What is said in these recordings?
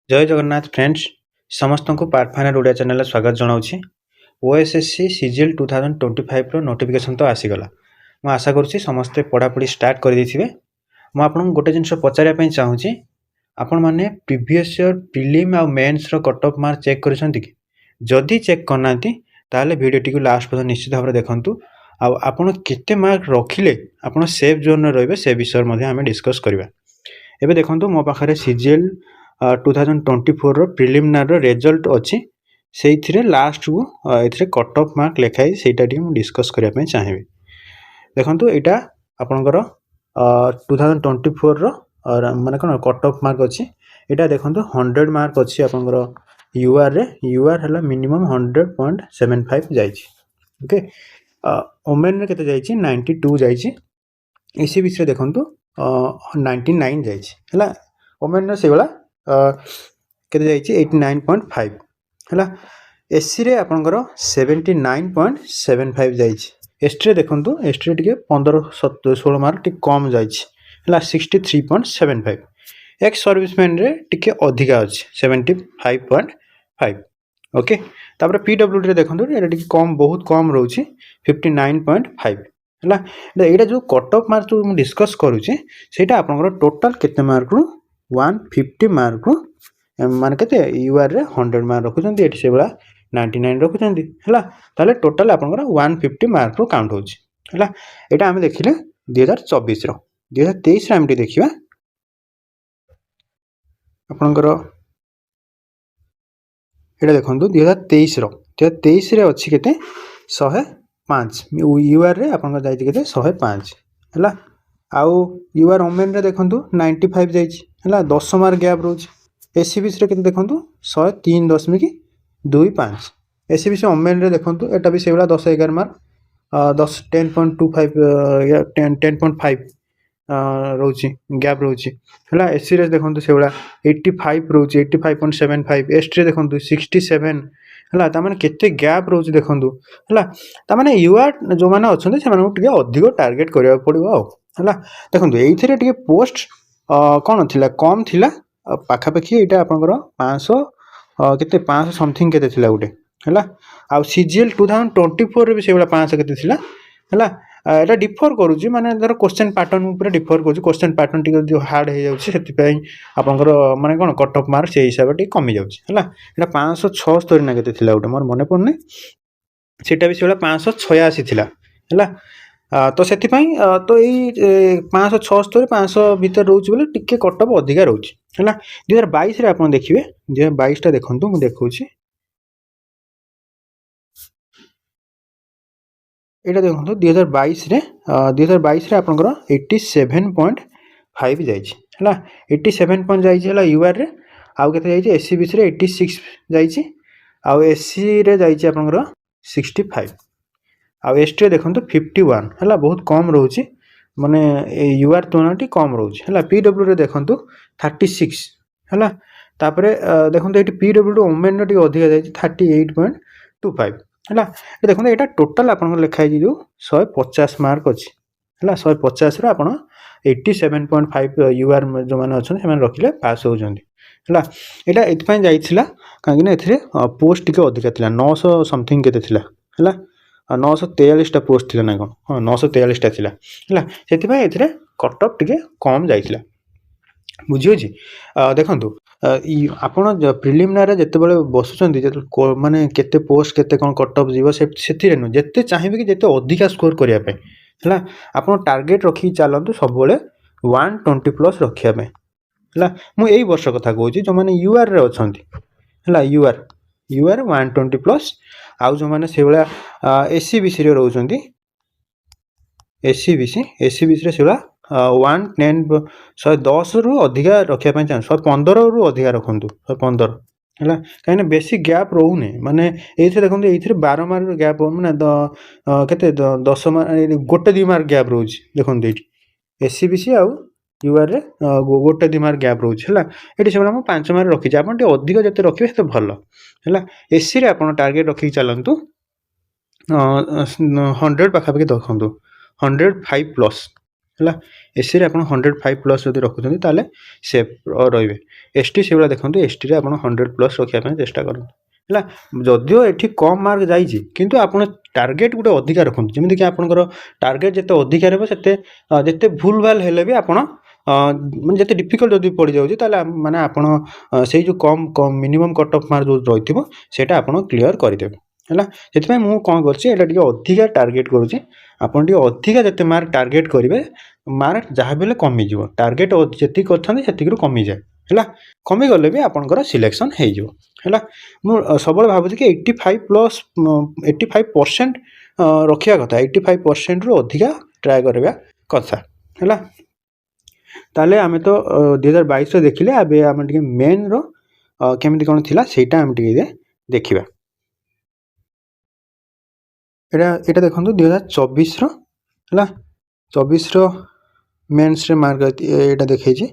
जय जगन्नाथ फ्रेंड्स समस्त को पार्ट फाइनल ओडिया चैनल स्वागत जनाऊँगी। ओएसएससी सीजीएल 2025 रो नोटिफिकेशन तो आसीगला। मैं आशा करुँची समस्ते पढ़ापढ़ी स्टार्ट कर देथिबे। मैं आपन गोटे जिनस पचारिया पई चाहूँची, आपण माने प्रीवियस ईयर प्रीलिम आ मेंस रो कट ऑफ मार्क चेक करछंती कि जदि चेक करनांती ताले वीडियोटी को लास्ट पर्यंत निश्चित भाव देखंतु। आ आपण केते मार्क रखिले आपण सेफ जोन रे रहबे से विषय मध्ये हमें डिस्कस करबा। एबे देखंतु मो पाखरे सीजीएल 2024 रो प्रिलिमिनार रो रिजल्ट अछि। सेइथिरे लास्ट को एथिरे कट ऑफ मार्क लेखाई सेटा टी हम डिस्कस करिया पई चाहेबे। देखंतु एटा आपनकर 2024 रो माने कोन कट ऑफ मार्क अछि। एटा देखंतु 100 मार्क अछि आपनकर यूआर रे। यूआर हला मिनिमम 100.75 जाइछि। ओके, ओमेन रे केते जाइछि 92 जाइछि। एसी विषय देखंतु 99 जाइछि हला। ओमेन रे सेवला केते जाइछि 89.5 हला। एससी रे आपनकर 79.75 जाइछि। एसटी रे देखंतु एसटी रे टिके 15-16 मार्क टिक कम जाइछि हला 63.75। एक्स सर्विसमैन रे टिके अधिका अछि 75.5। ओके, तापर पीडब्ल्यूडी रे देखंतु एटा टिके कम, बहुत कम रहउछि 59.5 हला। एटा जो कट ऑफ मार्क जो डिस्कस करूछि सेटा आपनकर टोटल केते मार्क रु 150 मार्क रु मान केते यूआर रे 100 मार्क रखुचंती, एठी से बला 99 रखुचंती हला। ताले टोटल आपनकर 150 मार्क रु काउंट होछि हला। एटा हम देखिले 2024 रो। 2023 रे हम देखिबा आपनकर एटा देखंतु 2023 रो। 2023 रे अछि केते 105 यूआर रे आपनकर जाइति केते 105 हला। आउ यूआर ओमेन रे देखंतु 95 जाइछि हला, 10 मार्क गैप रहउछि। एसीबीसी रे केते देखंतु 103.25। एसीबीसी ओमेन रे देखंतु एटा भी सेवला 10-11 मार्क 10.25 या 10.5 रहउछि गैप रहउछि हला। एससी रे देखंतु सेवला 85 रहउछि 85.75। एसटी रे देखंतु 67 हला। ता माने केते गैप रहउछि देखंतु हला। ता माने यूआर जो माने अछंते से माने टिके अधिक टारगेट करिया पड़िबो हला। देखंतु एइथिरे टिके पोस्ट कोन थिला, कम थिला पाखा पाखी। एटा आपनकर 500 केते 500 समथिंग केते थिला गुटे हला। आ सीजीएल 2024 रे भी सेवला 500 केते थिला हला। एटा डिफर करूची माने धर क्वेश्चन पैटर्न ऊपर डिफर करूची। क्वेश्चन पैटर्न टिके जो हार्ड हे जाउची सेति पई आपनकर माने कोन कट ऑफ मार्क से हिसाब टिके कमी जाउची हला। एटा 576 ना केते थिला गुटे मोर मने पड़ने, सेटा भी सेवला 586 थिला हला। तो सेति पई तो एई 576 500 भीतर रहउची बोले टिके कट ऑफ अधिका रहउची हला। 2022 रे आपण देखिबे, 2022 टा देखंतु मु देखौची। एटा देखंतु 2022 रे आपनकर 87.5 जाइछि हला। 87 पॉइंट जाइछि हला यूआर रे। आउ केते जाइछि एससीबीसी रे 86 जाइछि। आउ एससी रे जाइछि आपनकर 65। आउ एसटी रे देखंतु 51 हला, बहुत कम रहउछि माने यूआर तुलनाटी कम रहउछि हला। पीडब्ल्यू रे देखंतु 36 हला। तापरे देखंतु एटी पीडब्ल्यू ओमेन रे अधिक जाइछि 38.25 हला। ए देखंतु एटा टोटल आपन लेखाइ जो 150 मार्क अछि हला। 150 रे आपन 87.5 यूआर जो माने अछन से माने रखिले पास हो जंदी हला। एटा एत पय जाइथिला काहे कि एथिरे पोस्ट टिके अधिक थिला 900 समथिंग केते थिला हला। 943 टा पोस्ट थिला ना कोन, हां 943 टा थिला हला। सेति पय एथिरे कट ऑफ टिके कम जाइथिला बुझियो जी। देखंतु आपण प्रिलिमिनार जते बेले बसुचंदी जते माने केते पोस्ट केते कोन कट ऑफ जीवो सेति रे न जते चाहिबे कि जते अधिका स्कोर करिया पे हला। आपण टारगेट रखि चालंतु सब बेले 120 प्लस रखिया पे हला। मु एई वर्ष कथा कहूची जो माने यूआर रे अछंती हला। UR 120 plus. आउ जो माने सेवला एससीबीसी रे रहउचंती, एससीबीसी रे सेवला 110 110 रु अधिका रखिया पय चांस 115 रु अधिका रखंतु 115 हला। काहे बेसी गैप रहउने माने एइथे देखंतु एइथे 12 मार्क गैप माने केते 10 मार्क गोटे 2 मार्क गैप रहउची देखंतु एठी एससीबीसी आउ यूआर रे गोटे 2 मार्क गैप रहउची हला। एठी सेबला हम 5 मार्क रखि जा, आपण टे अधिक जते रखिबे सेते भलो हला। एससी रे आपण टारगेट रखि चालंतु 100 पाखा पाखी देखंतु 105 प्लस है। एससी आप 105+ जब रखुच्च ताले सेफ रे। एसटी से भाई देखो एसटी आप 100+ रखापी चेष्टा करूँ है। जदियो ये कम मार्क जाइए किंतु आप टार्गेट गोटे अधिका रखुद जमीक आपंकर टार्गेट जिते अधिका रे जिते भूल भाल हेले भी आप मैंने जिते डिफिकल्ट जब पड़ जाए माने आप से जो कम कम मिनिमम कट ऑफ मार्क जो रही है आप क्लीयर करदेवे है। से मुझे कौन करधिका टार्गेट करुँचे आपड़ अधिका जिते मार्क टार्गेट करेंगे मार्क जहाँ भी कमिज टार्गेट जी कर कमी जाए है। कमी गले भी आपंकर सिलेक्शन है। मुझे सब भावुँ कि 85+ 85% रखा कथा 85% रु अधिका ट्राए करवा कथा है। ताले आमे तो 2022 देखिले आबे आमे टिके मेन रो केमिति कोन थिला सेटा आमे टिके देखिबा। एटा देखंतु 2024 रो हला 24 रो मेंस रे मार्क एटा देखै छी।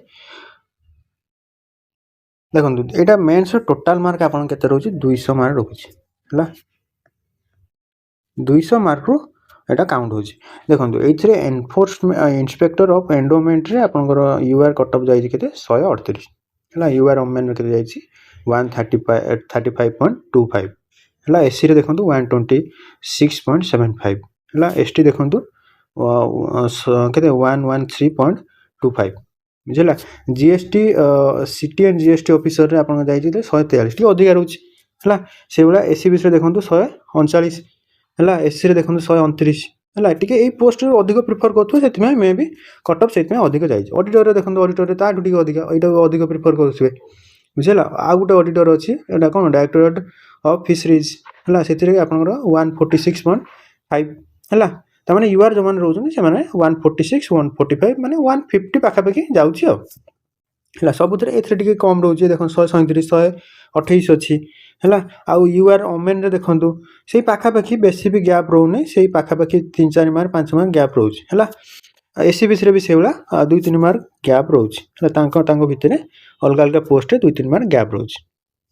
देखंतु एटा मेंस रो टोटल मार्क आपन केते रहउची 200 मार्क रहउची हला 200 मार्क रो एटा काउंट होची। देखंतु एथिरे एनफोर्समेंट इंस्पेक्टर ऑफ एंडोमेंट रे आपनकर यूआर कट ऑफ जाई केते 138 हला यूआर ओमेन रे केते जाई 135.25 हला एससी रे देखंतु 126.75 हला एसटी देखंतु केते 113.25 बुझला। GST city and GST officer रे आपन जाई 143 टी अधिक रहउची हला। से बला एससी बिस रे देखंतु 139 है। एससी रे देखो 129 है टी पोस्ट अधिक प्रिफर करें मे भी कट ऑफ से अधिक जाए। ऑडिटर देखो ऑडिटर टी अधिक यहाँ अधिक प्रिफर करेंगे बुझेगा। आउ गोटे ऑडिटर अच्छी यहाँ कौन डायरेक्टरेट ऑफ फिशरीज है से आप 146.5 है। तमाने यूआर जो मैंने रोचे से 146 145 माने 150 पाखापाखि जाऊँगी है। सबुत ए कम रोचे देख 137 128 अच्छी है। आउ यूआर ओमेन रे देखंतु से पाखापाखि बेसी भी गैप रोने से पाखापाखि 3-4 मार्क 5 मार्क गैप रोच है। एससीबीस रे भी से भाया 2-3 मार्क गैप रोच है भितर अलग अलग पोस्ट रे 2-3 मार्क गैप रोच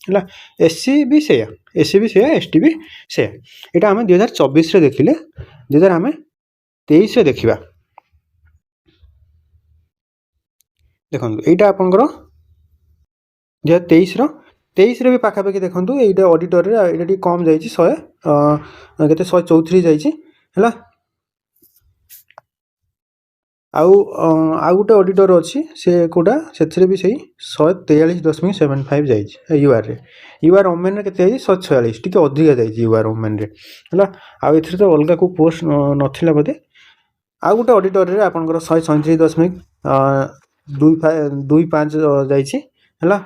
है। एससी भी से एससी भी से एसटी भी से यहाँ आम 2024 रे देखिले 2023 रे देखिबा। देखंतु एटा आपनकर 2023 रो 23 रे भी पाखापाखि देखंतु एटा ऑडिटर रे एटा टी कम जाई 100 केते 134 जाई है। आउ गोटे ऑडिटर अच्छी से कोटा से भी सही 143.75 जाइए यूआर रे। यूआर ओमेन रे केते 146 टी अधिक जाइए यूआर ओमेन रे है। आउ एथरे तो अलग को पोस्ट नथिला बोधे। आउ गोटे ऑडिटर रे आपनकर 137.25 जाइए है।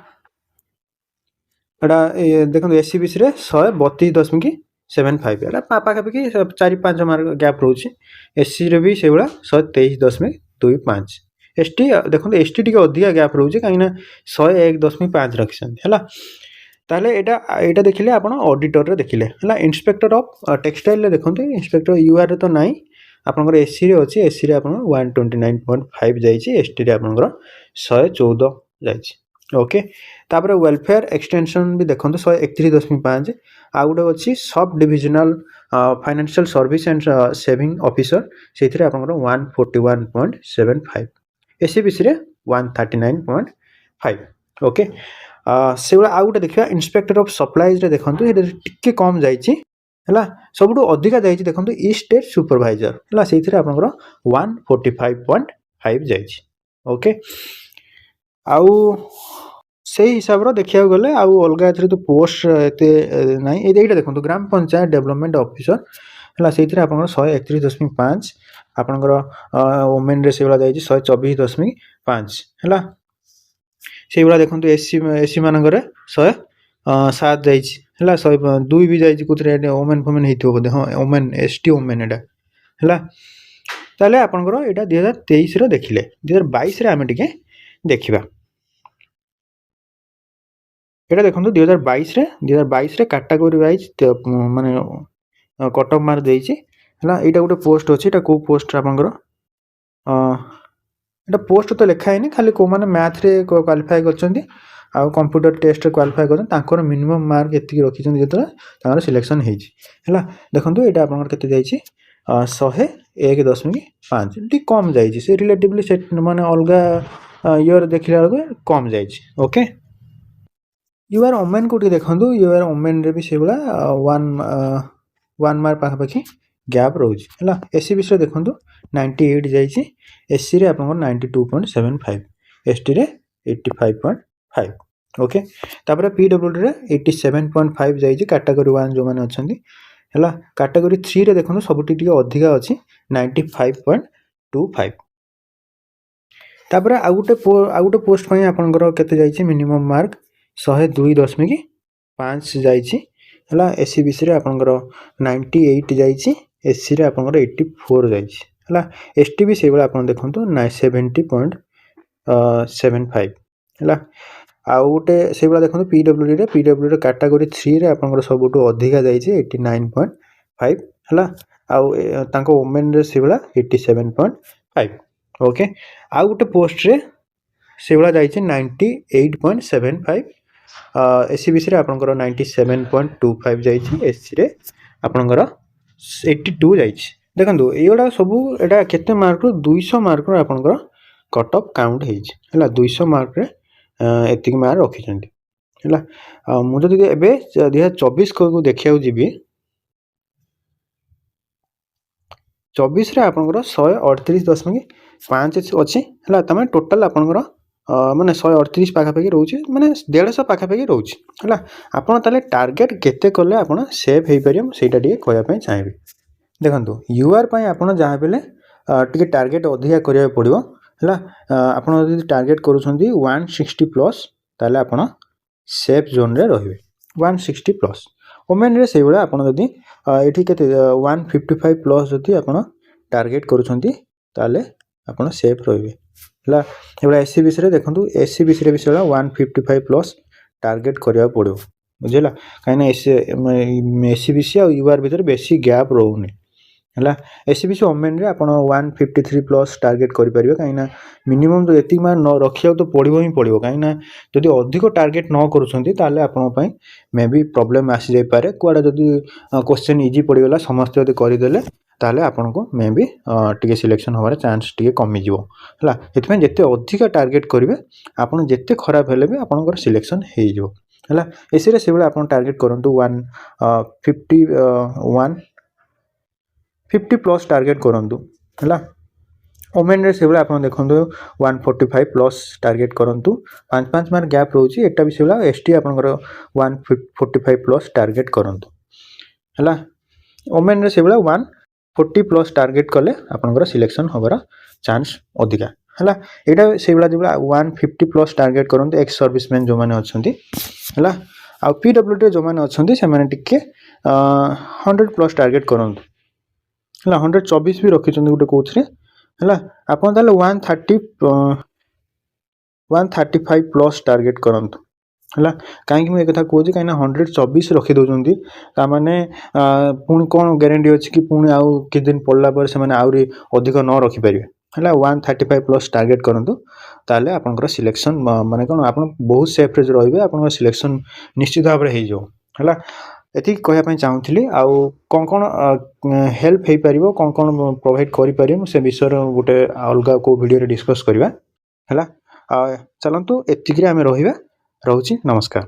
एटा देखो एससीबीसी रे 132.75 है पाखापाखि 4-5 मार्क गैप रोचे। एससी रे भी से भाया 123.25 एसटी देखो एसटी टी अधिका गैप रोचे कहीं 101.5 रखिछन है। ताले एटा देखिले आपण ऑडिटर रे देखिले है। इंस्पेक्टर ऑफ टेक्सटाइल रे देखंतु इंस्पेक्टर यूआर रे तो नाही आपनकर एससी रे अछि। एससी रे आपण 129.5 जाइए एसटी रे आपनकर 114 जाइए ओके। तापर वेलफेयर एक्सटेंशन भी देखो 131.5 आउ गोटे अच्छी sub divisional financial service and saving officer से 141.75 एससीबीसी रे 139.5 ओके। से आउ गोटे देखा इंस्पेक्टर ऑफ सप्लाईज रे देखो टिके कम जाइए है। सबुठ अधिका जाइए देखो ई स्टेट सुपरवाइजर है से 145.5 जाइए ओके। आउ से हिसाब रो देखिया गले आउ अलगा एथरे तो पोस्ट एते नाही एटा देखो ग्राम पंचायत डेवलपमेंट ऑफिसर है से 131.5 आपनकर वोमेन रे से वाला जाई 124.5 है। से वाला देखो एससी मानकर 107 जाई है 102 भी जाई कुतरे वोमेन फमेन हेतियो बोधे हां वोमेन एसटी वोमेन एटा है। ताले आपनकर एटा 2023 रो देखिले 2022 रे आमे टिके देखिबा। एटा देखो 2022 रे कैटेगरी वाइज माने कट ऑफ मार्क देइछि है। एटा गोटे पोस्ट अच्छी को पोस्ट आपनकर एटा पोस्ट तो लिखा है खाली को माने मैथ रे क्वालिफाई करछन्ती आ कंप्यूटर टेस्ट रे क्वालिफाई करछन तांकर मिनिमम मार्क एति रखिछन जेतरा तांकर सिलेक्शन हेछि है। देखंतु एटा आपनकर केते जाइछि 101.5 टी कम जाइए से रिलेटिवली से माने अलग ईयर देखला बेलू कम जाइए ओके यूआर ओमेन को देखो यूआर ओमेन रे भी से भाया 1 मार्क पाखापाखि गैप रोचे है एससीबीसी रे देखो 98 जाइए एससी रे आपन 92.75 एसटी रे 85.5 ओके तापर पीडब्ल्यूडी रे 87.5 जाइए कैटेगरी 1 जो माने अछंती है कैटेगरी 3 रे देखो सबुटी अधिका अच्छी 95.25 तापर आ गोटे पोस्ट आपंकर के मिनिमम मार्क 102.5 जाइए एससीबीसी रे आपंकर 98 जाइए एससी रे आपंकर 84 जाइए एसटी भी से आप देखो 70.75 है आउ गोटे से देखो पीडब्ल्यूडी रे कैटेगरी 3 रे आपंकर सबुठू अधिका जाइए 89.5 है आउ वोमेन रे से 87.5 ओके आउ गोटे पोस्ट रे से जाइए 98.75 एससीबीसी रे आपंकर 97.25 जाइए एससी रे आपंकर 82 जाइए देखो ये सबू एटा केते मार्क 200 मार्क आपंकर कट ऑफ काउंट है 200 मार्क रे एतिक मार्क रखिछन्ती है मुझे जदि एबे 2024 को देखिया जीबी 24 रे आपनकर 138.5 अछि हला तमे टोटल आपनकर माने 138 पाखापाखि रोचे माने 150 पाखापाखि रोचे हला आपन ताले टार्गेट केते करले आपन सेफ हेई परियम सेटा टिके कहया पय चाहेबे देखंतु यूआर पय आपन जहा बेले टिके टार्गेट अधिका करिया पड़िबो हला आपन जदि टार्गेट करूछंती 160 प्लस ताले आपन सेफ जोन रे रहिबे 160 प्लस ओमेन रे से बेला आपन जदि एठी केते 155 प्लस जदि आपन टार्गेट करूछंती ताले आपन सेफ रहिबे हला एबला एससीबीसी रे देखंतु एससीबीसी रे बिसला 155 प्लस टार्गेट करिया पड़ो बुझिला काइना एससीबीसी और यूआर भीतर बेसी गैप रहउनी हला एससीबीसी ओमेन रे आपन 153 प्लस टार्गेट करि परिबे काइना मिनिमम तो एतिक मान न रखिया तो पड़िबो ही पड़िबो काइना जदि अधिक टार्गेट न करूछंती ताले आपन पय मे बी प्रॉब्लम आसी जाय पारे कोडा जदि क्वेश्चन इजी पड़िगला समस्त जदि करि देले ताले आपन को मे बी टिके सिलेक्शन होबार चांस टिके कमी जिवो हला एथमे जते अधिक टार्गेट करिवे आपन जते खराब हेले भी आपन को सिलेक्शन हे जिवो हला एसी रे सेबले आपन टार्गेट करंतु 150 प्लस टार्गेट करंतु हला ओमेन रे सेबले आपन देखंतु 145 प्लस टार्गेट करंतु 5 मार्क गैप रहउची एटा भी सेबला एसटी आपन को 145 प्लस टार्गेट करंतु हला ओमेन रे सेबला 140 प्लस टार्गेट कले आपन सिलेक्शन होबार चांस अधिका हला एटा से बेला जेबला 150 प्लस टार्गेट करंतु एक्स सर्विसमैन जो माने अछंती हला आ पीडब्ल्यूडी जो माने अछंती से माने टिके 100 प्लस टार्गेट करंतु हला 124 भी रखिछंती गुटे कोच रे हला आपन ताले 135 प्लस टार्गेट करंतु हला काहे कि कथा कहूँ कहीं 124 रखी दौरान ताने पुणी कौन ग्यारंटी अच्छी कि पुणी आउ कि दिन पड़ला पर से आहरी अधिक न रखिपारे है 135 प्लस टार्गेट करूँ ताले आपनकर सिलेक्शन माने कौन आप बहुत सेफ रे आप सिलेक्शन निश्चित भाव में है एति कहया चाहूली आउ कौन कौन हेल्प हो पार कौन कौन प्रोवाइड कर से विषय गोटे अलग को वीडियो डिस्कस करवा है चलतु एतिक आम रहा रोची नमस्कार।